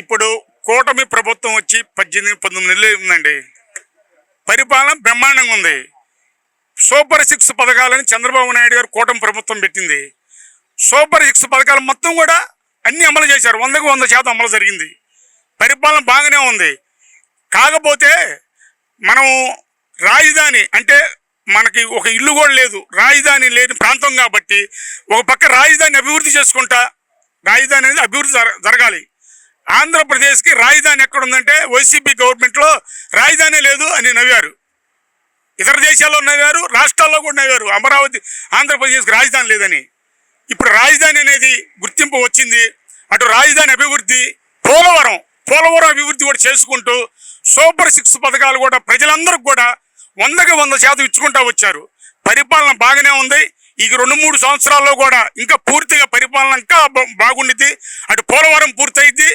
ఇప్పుడు కూటమి ప్రభుత్వం వచ్చి 18-19 నెలలు ఉందండి. పరిపాలన బ్రహ్మాండంగా ఉంది. సూపర్ 6 పథకాలని చంద్రబాబు నాయుడు గారు కూటమి ప్రభుత్వం పెట్టింది. సూపర్ 6 పథకాలు మొత్తం కూడా అన్ని అమలు చేశారు. 100కు 100% అమలు జరిగింది. పరిపాలన బాగానే ఉంది. కాకపోతే మనం రాజధాని అంటే మనకి ఒక ఇల్లు కూడా లేదు, రాజధాని లేని ప్రాంతం కాబట్టి ఒక పక్క రాజధాని అభివృద్ధి చేసుకుంటా, రాజధాని అనేది అభివృద్ధి జరగాలి. ఆంధ్రప్రదేశ్కి రాజధాని ఎక్కడుందంటే వైసీపీ గవర్నమెంట్లో రాజధాని లేదు అని నవ్వారు. ఇతర దేశాల్లో నవ్వారు, రాష్ట్రాల్లో కూడా నవ్వారు. అమరావతి ఆంధ్రప్రదేశ్కి రాజధాని లేదని. ఇప్పుడు రాజధాని అనేది గుర్తింపు వచ్చింది. అటు రాజధాని అభివృద్ధి, పోలవరం అభివృద్ధి కూడా చేసుకుంటూ సూపర్ 6 పథకాలు కూడా ప్రజలందరికీ కూడా 100కి 100% ఇచ్చుకుంటూ వచ్చారు. పరిపాలన బాగానే ఉంది. ఈ 2-3 సంవత్సరాల్లో కూడా ఇంకా పూర్తిగా పరిపాలన ఇంకా బాగుండిద్ది. అటు పోలవరం పూర్తయిద్ది,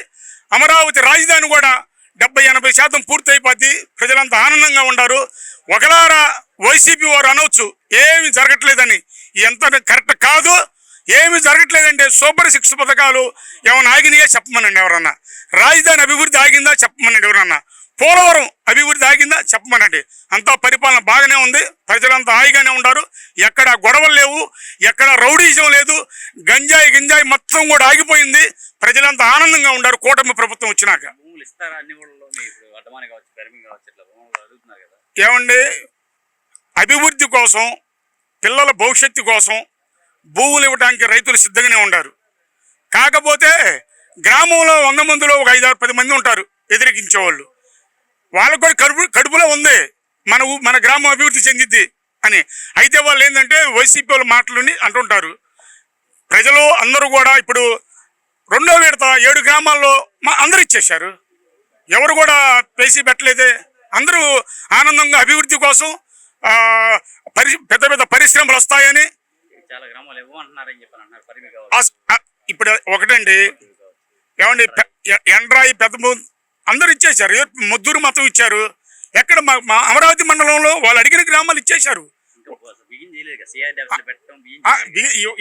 అమరావతి రాజధాని కూడా 70-80% పూర్తయిపోద్ది. ప్రజలంతా ఆనందంగా ఉన్నారు. ఒకలారా వైసీపీ వారు అనవచ్చు ఏమి జరగట్లేదని. ఎంత కరెక్ట్ కాదు. ఏమి జరగట్లేదంటే సూపర్ 6 పథకాలు ఏమైనా ఆగినాయా చెప్పమనండి ఎవరన్నా. రాజధాని అభివృద్ధి ఆగిందా చెప్పమనండి ఎవరన్నా. పోలవరం అభివృద్ధి ఆగిందా చెప్పమనండి. అంతా పరిపాలన బాగానే ఉంది. ప్రజలంతా హాయిగానే ఉన్నారు. ఎక్కడ గొడవలు లేవు, ఎక్కడ రౌడీజం లేదు. గంజాయి మొత్తం కూడా ఆగిపోయింది. ప్రజలంతా ఆనందంగా ఉన్నారు కూటమి ప్రభుత్వం వచ్చినాక. ఏమండి, అభివృద్ధి కోసం, పిల్లల భవిష్యత్తు కోసం భూములు ఇవ్వడానికి రైతులు సిద్ధంగానే ఉన్నారు. కాకపోతే గ్రామంలో 100 మందిలో ఒక 5-10 మంది ఉంటారు వ్యతిరేకించేవాళ్ళు. వాళ్ళకు కూడా కడుపులో ఉంది మన గ్రామం అభివృద్ధి చెందిద్ది అని. అయితే వాళ్ళు ఏంటంటే వైసీపీ వాళ్ళ మాటలని అంటుంటారు. ప్రజలు అందరూ కూడా ఇప్పుడు 2వ విడత 7 గ్రామాల్లో అందరూ ఇచ్చేశారు. ఎవరు కూడా పేసి పెట్టలేదే. అందరూ ఆనందంగా అభివృద్ధి కోసం పెద్ద పరిశ్రమలు వస్తాయని. ఇప్పుడు ఒకటండి, ఏమండి, ఎండ్రాయి పెద్ద అందరూ ఇచ్చేశారు. ముద్దూరు మొత్తం ఇచ్చారు. ఎక్కడ మా అమరావతి మండలంలో వాళ్ళు అడిగిన గ్రామాలు ఇచ్చేశారు.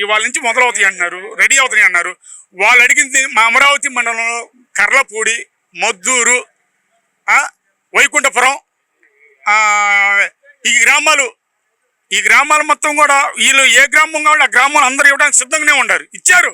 ఇవాళ నుంచి మొదలవుతాయి అంటున్నారు, రెడీ అవుతాయి అన్నారు. వాళ్ళు అడిగింది మా అమరావతి మండలంలో కర్లపూడి, మొద్దూరు, వైకుంఠపురం, ఈ గ్రామాలు మొత్తం కూడా వీళ్ళు ఏ గ్రామం కావాలి ఆ గ్రామాలు అందరూ ఇవ్వడానికి సిద్ధంగానే ఉన్నారు. ఇచ్చారు.